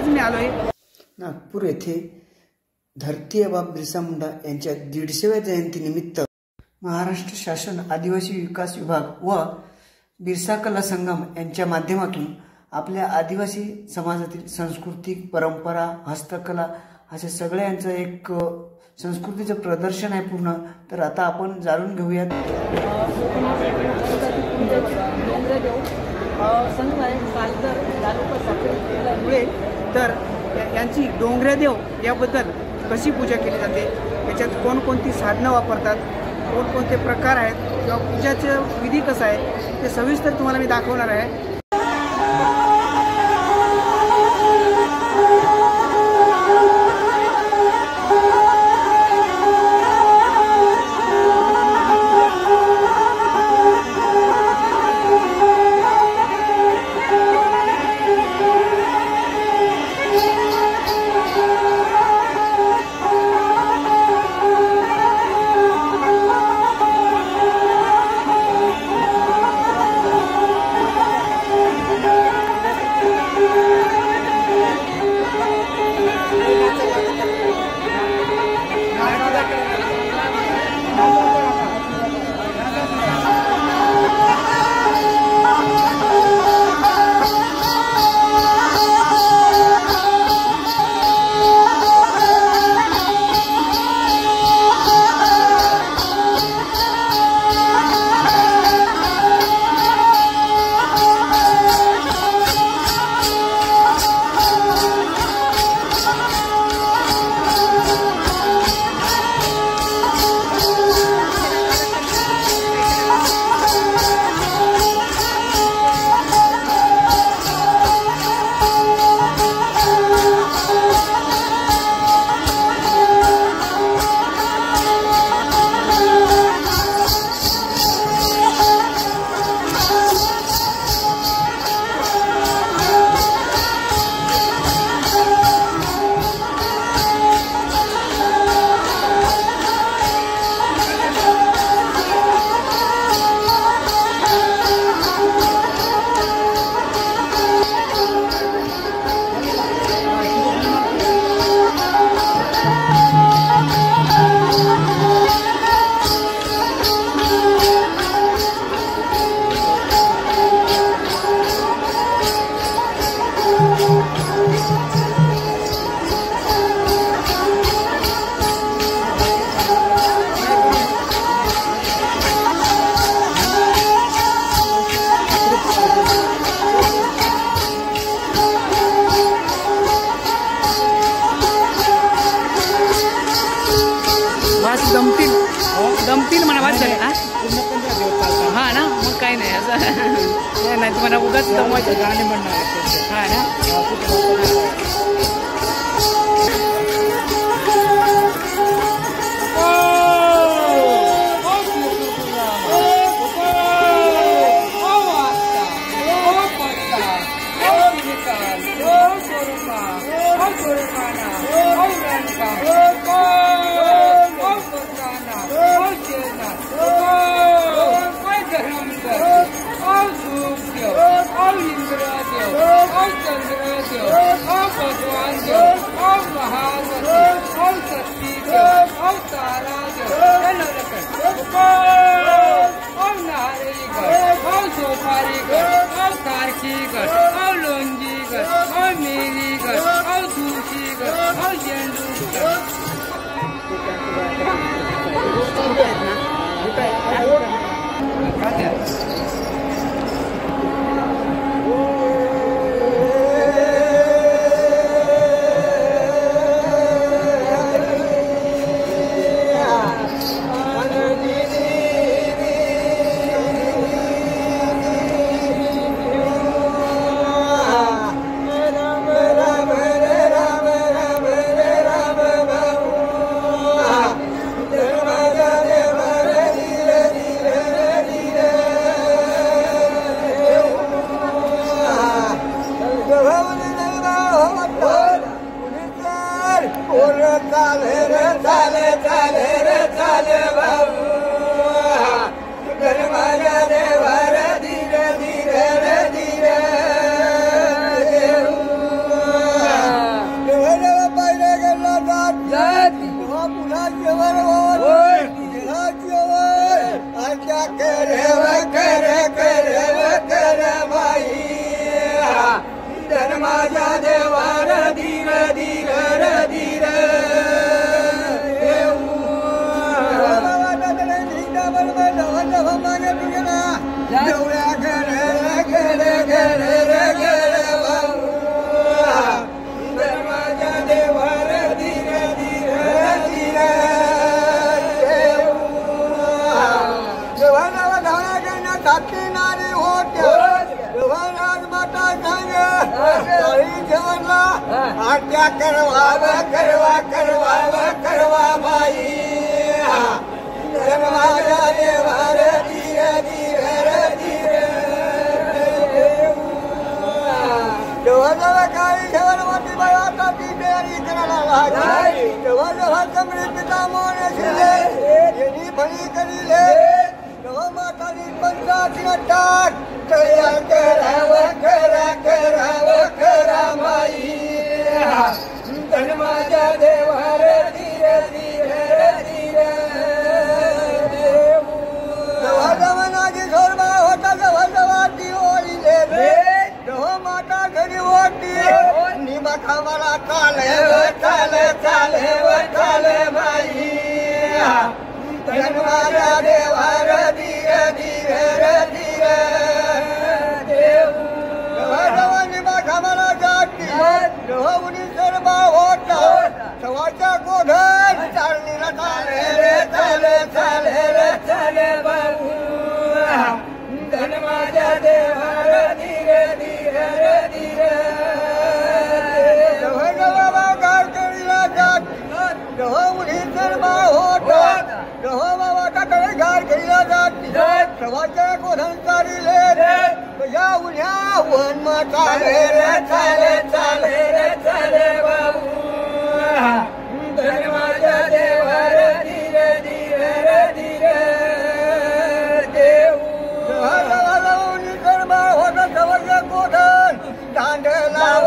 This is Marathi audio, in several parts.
आज मी आलोय नागपूर येथे धरती आबा बिरसा मुंडा यांच्या 150व्या जयंतीनिमित्त महाराष्ट्र शासन आदिवासी विकास विभाग व बिरसा कला संगम यांच्या माध्यमातून आपल्या आदिवासी समाजातील सांस्कृतिक परंपरा, हस्तकला अशा सगळ्यांचं एक संस्कृतीचं प्रदर्शन आहे पूर्ण। तर आता आपण जाणून घेऊयात। संघ आहे पालघर तालुका साखरे तर यांची डोंगरेदेव याबद्दल कशी पूजा केली जाते, याच्यात कोणकोणती साधनं वापरतात, कोणकोणते प्रकार आहेत किंवा पूजाचं विधी कसा आहे ते सविस्तर तुम्हाला मी दाखवणार आहे। दमतील म्हणा वाच झाले हा ना, मग काही नाही असं नाही तुम्हाला उगाच दमवायचं गाणे म्हणणार हा ना। जाती पुन्हा जेवण आज्ञा कर बाई धर्माच्या देवार धीर धीर धीर देवळ्या घर घर घर घर धर्माच्या देवार धीर धीर धीर देवाला धावण्या करण्यात धाकटी नारी होत्या देवाला माता सांग जेवणला आज्ञा करवा बाई धर्माच्या देवार धीर धीर धीर देवाला काही जेवणवरती बाई आता ती तयारी करायला लागली देवाला कमरे पिता मोहन शिले यांनी भली करीले देवा मातानी पंचायत टाक तयार करा माई धर्माच्या देवार धीर धीर धीर देवाजवनाची सोरबा होता जवळ ती ओळीले देवा माता घरी ओटी निमा खावाला चाले माई धर्माच्या देवार धीर धीर धीर देवा निमा खावाला जाती देवनी सरबा होता सवाच्या गोधन चालणीला चाले बाबू धर्माच्या देवार धीर धीर धीर देवा गार करीला जाती देवनी सरबा होता देवा बाबाकडे गार करीला जाती सवाच्या गोधन चालिले या उन्या वनमा चाले बाबू धर्माच्या देवार धीर धीर धीर देऊ गरबा होता सवय गोधन दांड लाव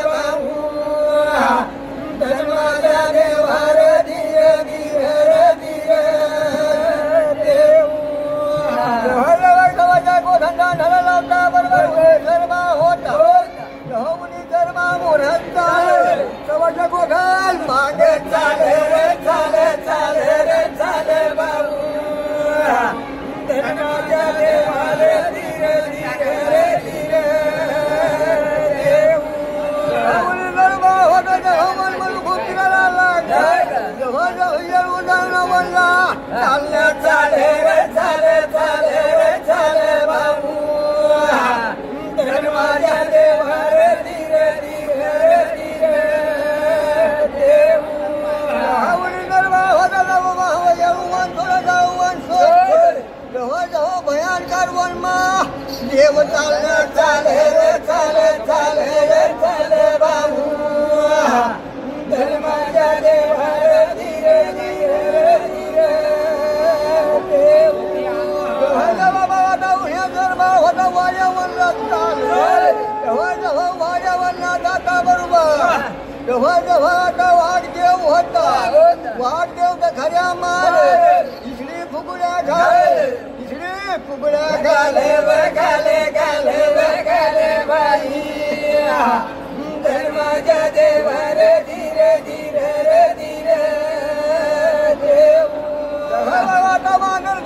बाबू धर्माच्या देवार धीर धीर धीर देऊ गोधन दांड लावता बरोबर गरबा होता मुनी गरबा मोरता सवय गोधन मागे चाले बाबू धर्माच्या देवार धीर धीर धीर देऊ गरबा होता जवळ मन खुशीला लागला जवळ उदाहरण बनला चाले बाबू धर्माच्या देवार धीर धीर धीर देऊ गरबा होता जवळ भयंकर वनमा देव चाले बाबू धर्माच्या देवार धीर धीर धीर देऊ बाबा उन्या गरबा होता वाऱ्यावर जवळ वाऱ्यावर जाता बरोबर जवळ आता वाघदेव होता वाघदेव तर खऱ्या मार इकडे फुगड्या गाले बाई धर्माच्या देवार धीर धीर धीर देऊ होता मांडर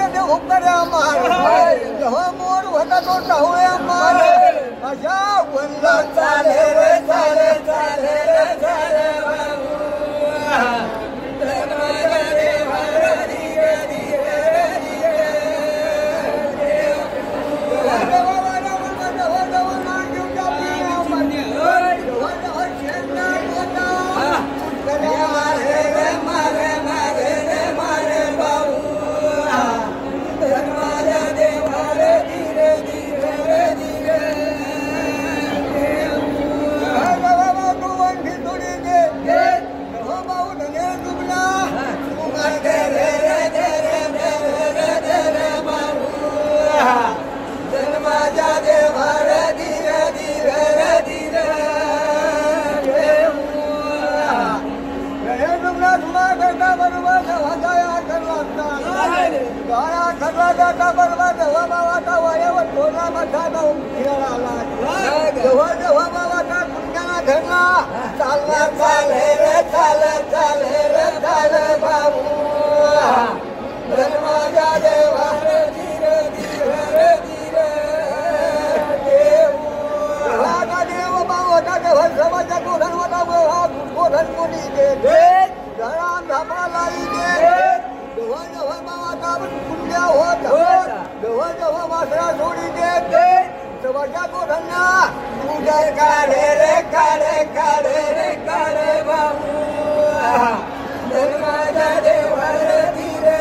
देव हुकऱ्या मार जेव्हा मोर होता तो टाहुळ्या मार अशा वनला चाले बाबू धर्माच्या देवार धीर धीर धीर दादा बरोबर जेव्हा बाबाचा वाऱ्यावर थोडा मथा जाऊन फिरायला जेव्हा जेव्हा बाबाचा कुंड्याला धरला चालला चाले रे चाले बाबू धर्माच्या देवा रे धीरे धीरे देव बाबाचा देवा समाजा गोधन गोधन कोणी दे घराम धापा लाई दे जेव्हा जेव्हा बाबाचा कुंड्या होत जेव्हा वासरा सोडी दे समाजा गोधना तुझ्या काढे बाबू धर्माच्या देवा रे धीरे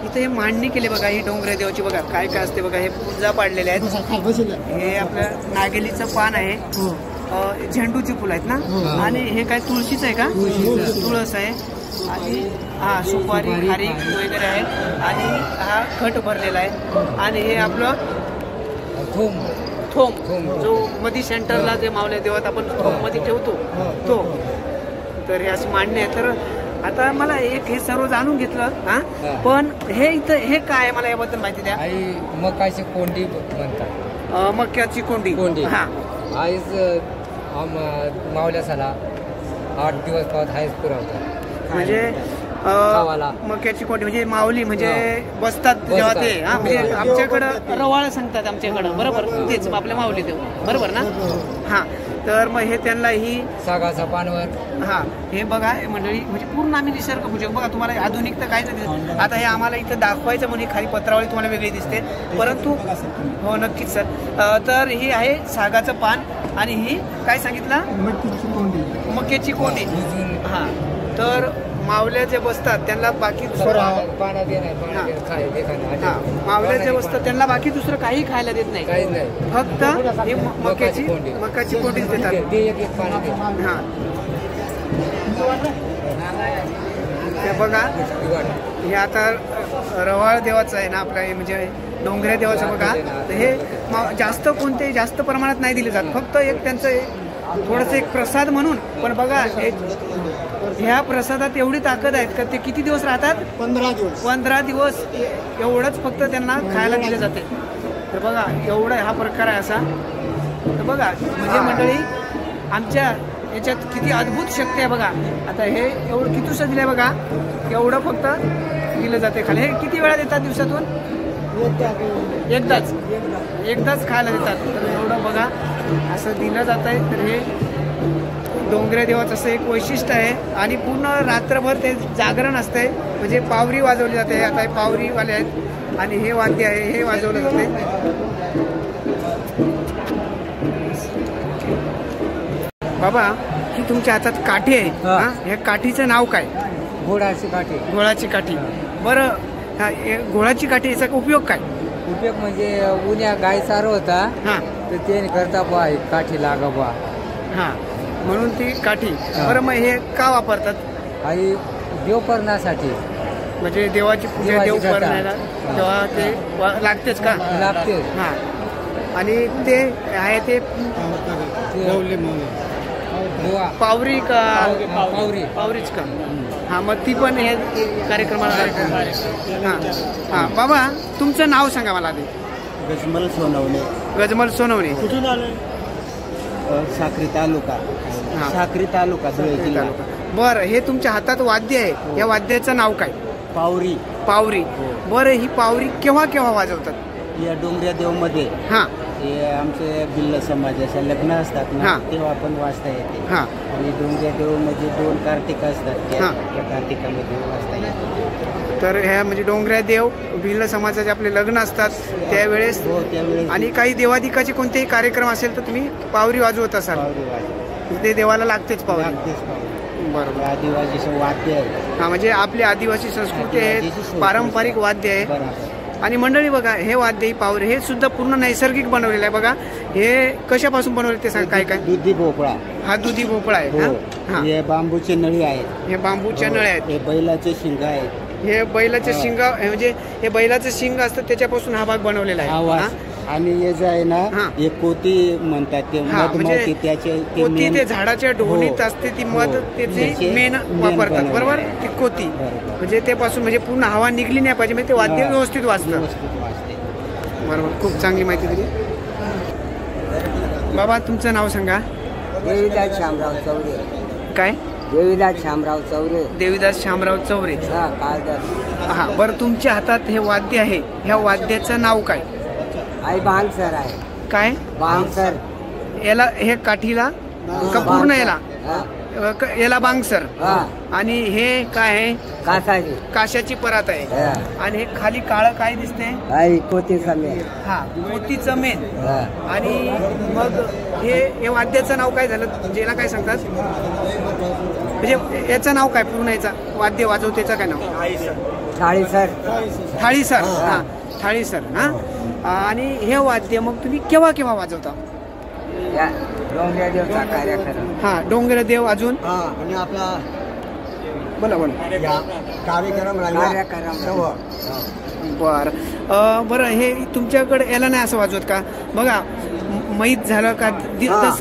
इथे हे मांडणी केली बघा, ही डोंगरे देवाची बघा काय काय असते बघा. हे पूजा पाडलेले आहेत. हे आपलं नागेलीचं पान आहे, झेंडूची फुलं आहेत ना, आणि हे काय तुळशीचं आहे का, तुळस आहे, आणि हा सुपारी खारी वगैरे आहे, आणि हा खट भरलेला आहे, आणि हे आपलं थोम जो मधी सेंटरला जे मावल्या देवात आपण थोम मध्ये ठेवतो तो. तर हे अशी मांडणी आहे. तर आता मला हे सर्व जाणून घेतलं हा, पण हे इथं हे काय मला याबद्दल माहिती द्या. मकाची कोंडी म्हणतात, मक्याची कोंडी. हा आईच मावल्या साला 8 दिवस पावत हायच पुरवतात. म्हणजे मक्याची कोंडी म्हणजे माऊली म्हणजे बसतात जेव्हा ते. हा म्हणजे आमच्याकडं रवाळ सांगतात आमच्याकडं, बरोबर, तेच आपल्या माऊली देव, बरोबर ना. हा तर मग हे त्यांना ही सागाचा पानवर. हा हे बघा मंडळी, म्हणजे पूर्ण आम्ही निसर्ग पूजक बघा. तुम्हाला आधुनिकता काय दिसते आता, हे आम्हाला इथं दाखवायचं म्हणजे खाली पत्रावळी तुम्हाला वेगळी दिसते, परंतु हो नक्कीच सर. तर ही आहे सागाचं पान, आणि ही काय सांगितलं, मक्याची कोंडी. हा तर मावल्या जे बसतात त्यांना बाकी मावल्या जे बसतात त्यांना बाकी दुसरं काही खायला देत नाही, फक्त हे मक्याची कोंडीच देतात. हा ते बघा, हे आता रवाळ देवाचं आहे ना आपलं, हे म्हणजे डोंगऱ्या देवाचं बघा. तर हे जास्त कोणते जास्त प्रमाणात नाही दिले जात, फक्त एक त्यांचं थोडंसं एक प्रसाद म्हणून. पण बघा ह्या प्रसादात एवढी ताकद आहे का, ते किती दिवस राहतात, 15 दिवस एवढंच फक्त त्यांना खायला दिले जाते. तर बघा एवढा हा प्रकार आहे असा. तर बघा म्हणजे मंडळी आमच्या याच्यात किती अद्भुत शक्ती आहे बघा. आता हे एवढं कितीसं दिलंय बघा, एवढं फक्त दिलं जाते खाली. हे किती वेळा देतात दिवसातून, एकदाच खायला देतात. तर एवढं बघा असं दिलं जात आहे. तर हे डोंगरे देवाचं असं एक वैशिष्ट्य आहे, आणि पूर्ण रात्रभर ते जागरण असतंय. म्हणजे पावरी वाजवली जाते. आता हे पावरीवाले आहेत, आणि हे वाद्य आहे हे वाजवलं जाते. बाबा ही तुमच्या हातात काठी आहे, ह्या काठीचं नाव काय, घोळाची काठी. बरं घोळाची काठी, याचा उपयोग काय, उपयोग म्हणजे उन्या गाय चारो होता, तर ते करता बा काठी लागा बा, हा म्हणून ती काठी. बरं मग हे का वापरतात, आई देव करण्यासाठी, म्हणजे देवाची पूजा देव करण्याला तेव्हा ते लागतेच का, लागते. हा आणि ते आहे ते पावरी का, पावरीच का. हा मग ती पण हे कार्यक्रमाला. हा बाबा तुमचं नाव सांगा मला आधी. गजमल सोनवणे. कुठून आले, साक्री तालुका. बरं हे तुमच्या हातात वाद्य आहे, या वाद्याचं नाव काय, पावरी. बरं ही पावरी केव्हा केव्हा वाजवतात, या डोंगऱ्या देव मध्ये. हा हे आमचे भिल्ल समाजाचे लग्न असतात ना, तेव्हा आपण वाजता येते. आणि डोंगऱ्या देव मध्ये 2 कार्तिक असतात, त्या कार्तिकामध्ये वाजता येते. तर ह्या म्हणजे डोंगऱ्या देव भिल्ल समाजाचे आपले लग्न असतात त्यावेळेस, आणि काही देवाधिकाचे कोणतेही कार्यक्रम असेल तर तुम्ही पावरी वाजवत असाल, ते देवाला लागतेच पावरी. बरोबर, आदिवासी वाद्य आहे. हा म्हणजे आपली आदिवासी संस्कृती आहे, पारंपरिक वाद्य आहे. आणि मंडळी बघा हे वाद्य ही पावरी हे सुद्धा पूर्ण नैसर्गिक बनवलेलं आहे. बघा हे कशापासून बनवले ते सांग, काय काय. दुधी भोपळा. हा दुधी भोपळा आहे. हे बांबूचे नळी आहेत, हे बांबूच्या नळ्या आहेत. हे बैलाचे शिंग आहेत, हे बैलाचे शिंग म्हणजे हे बैलाचं शिंग असतं त्याच्यापासून हा भाग बनवलेला आहे. आणि हे जे आहे ना हा. हे कोती म्हणतात ते मधमाती त्याचे ते कोती main- ते झाडाच्या ढोणीत हो. असते ती मध हो. त्याची त्याचे मेन main वापरतात बनवलेलं बरोबर आहे. ती कोती बरोबर. म्हणजे ते पासून म्हणजे पूर्ण हवा निघली नाही पाहिजे म्हणजे ते वाद्य हा. व्यवस्थित वाजतं व्यवस्थित वाजते. बरोबर खूप चांगली माहिती दिली बाबा तुमचं नाव सांगा देवीदास शामराव चौरे. काय देवीदास शामराव चौरे. देवीदास शामराव चौरे हा काळदास. हा बरं तुमच्या हातात हे वाद्य आहे ह्या वाद्याचं नाव काय आई बांगसर आहे. काय बांगसर. याला हे काठीला का पूर्ण याला हा. याला बांगसर हा. आणि हे काय आहे कासाची. काशाची परात आहे हा. आणि हे खाली काळं काय दिसते आई कोती समे. हा मोतीचं मेन हा. आणि मग हे वाद्याचं नाव काय झालं ज्याला काय सांगतात म्हणजे याचं नाव काय पूर्ण याचा वाद्य वाजवतेचं काय नाव थाळीसर. थाळीसर हा थाळीसर हा आणि हे वाद्य मग तुम्ही केव्हा केव्हा वाजवता या डोंगऱ्या देवचा कार्यक्रम. हा डोंगर देव अजून हा आणि आपला बोला बोला या कार्यक्रम राहिला कार्यक्रम. तेव्हा. बरं हे तुमच्याकडे याला नाही असं वाजवत का बघा मैत झालं का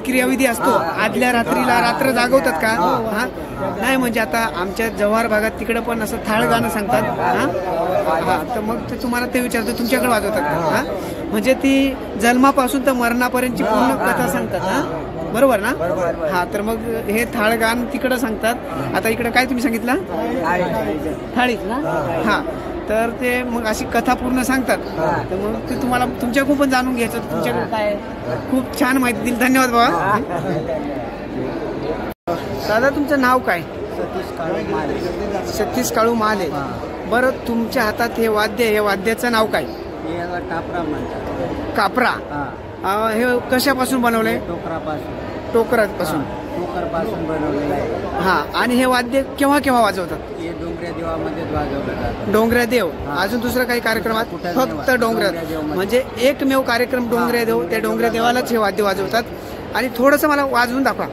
क्रियाविधी असतो आदल्या रात्रीला रात्र जागवतात का हा नाही म्हणजे आता आमच्या जव्हार भागात तिकडे पण असं थाळ गाणं सांगतात हा हा तर मग ते तुम्हाला ते विचारतो तुमच्याकडे वाजवतात का हा म्हणजे ती जन्मापासून तर मरणापर्यंतची पूर्ण कथा सांगतात हा बरोबर ना हा तर मग हे थाळ गाण तिकडं सांगतात आता इकडे काय तुम्ही सांगितलं थाळीच ना हा तर ते मग अशी कथा पूर्ण सांगतात तर मग ते तुम्हाला तुमच्याकडून पण जाणून घ्यायचं तुमच्याकडे काय आहे. खूप छान माहिती दिली धन्यवाद बाबा दादा तुमचं नाव काय सतीश काळू महाले बरं तुमच्या हातात हे वाद्य हे वाद्याचं नाव काय टापरा म्हणतात. कापरा हे कशापासून बनवलंय टोकरापासून. टोकरापासून टोकरपासून बनवलेलं आहे. हा आणि हे वाद्य केव्हा केव्हा वाजवतात हे डोंगऱ्या देवामध्ये वाजवलं जातं. डोंगऱ्या देव अजून दुसरं काही कार्यक्रमात फक्त डोंगऱ्यात म्हणजे एकमेव कार्यक्रम डोंगऱ्या देव त्या डोंगऱ्या देवालाच हे वाद्य वाजवतात आणि थोडंसं मला वाजवून दाखवा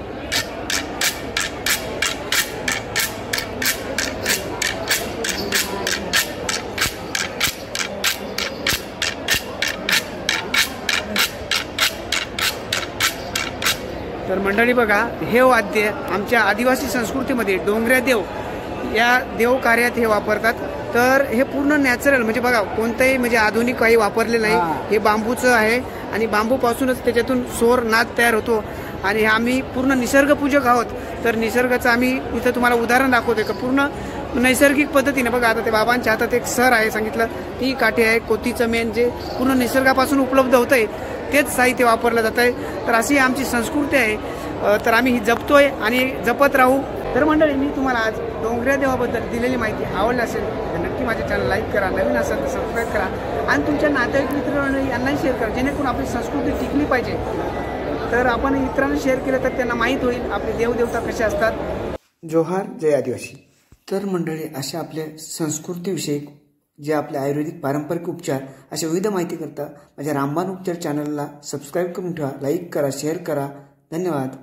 तर मंडळी बघा हे वाद्य आमच्या आदिवासी संस्कृतीमध्ये डोंगऱ्या देव या देव कार्यात हे वापरतात तर हे पूर्ण नॅचरल म्हणजे बघा कोणतंही म्हणजे आधुनिक काही वापरले नाही हे बांबूचं आहे आणि बांबूपासूनच त्याच्यातून सोर नाद तयार होतो आणि आम्ही पूर्ण निसर्गपूजक आहोत तर निसर्गाचं आम्ही इथं तुम्हाला उदाहरण दाखवतोय का पूर्ण नैसर्गिक पद्धतीने बघा आता ते बाबांच्या हातात एक सर आहे सांगितलं ती काठी आहे कोतीचं मेन जे पूर्ण निसर्गापासून उपलब्ध होतंय तेच साहित्य वापरलं जात आहे तर अशी आमची संस्कृती आहे तर आम्ही ही जपतोय आणि जपत राहू तर मंडळी मी तुम्हाला आज डोंगऱ्या देवाबद्दल दिलेली माहिती आवडली असेल तर नक्की माझ्या चॅनल लाईक करा नवीन असेल तर सबस्क्राईब करा आणि तुमच्या नातेवाईक मित्र यांनाही शेअर करा जेणेकरून आपली संस्कृती टिकली पाहिजे तर आपण इतरांना शेअर केलं तर त्यांना माहीत होईल आपले देवदेवता कसे असतात जोहार जय आदिवासी तर मंडळी अशा आपल्या संस्कृतीविषयक जे आपले आयुर्वेदिक पारंपरिक उपचार अशा विविध माहिती करता माझ्या रामबाण उपचार चॅनलला सबस्क्राईब करून ठेवा लाईक करा शेअर करा धन्यवाद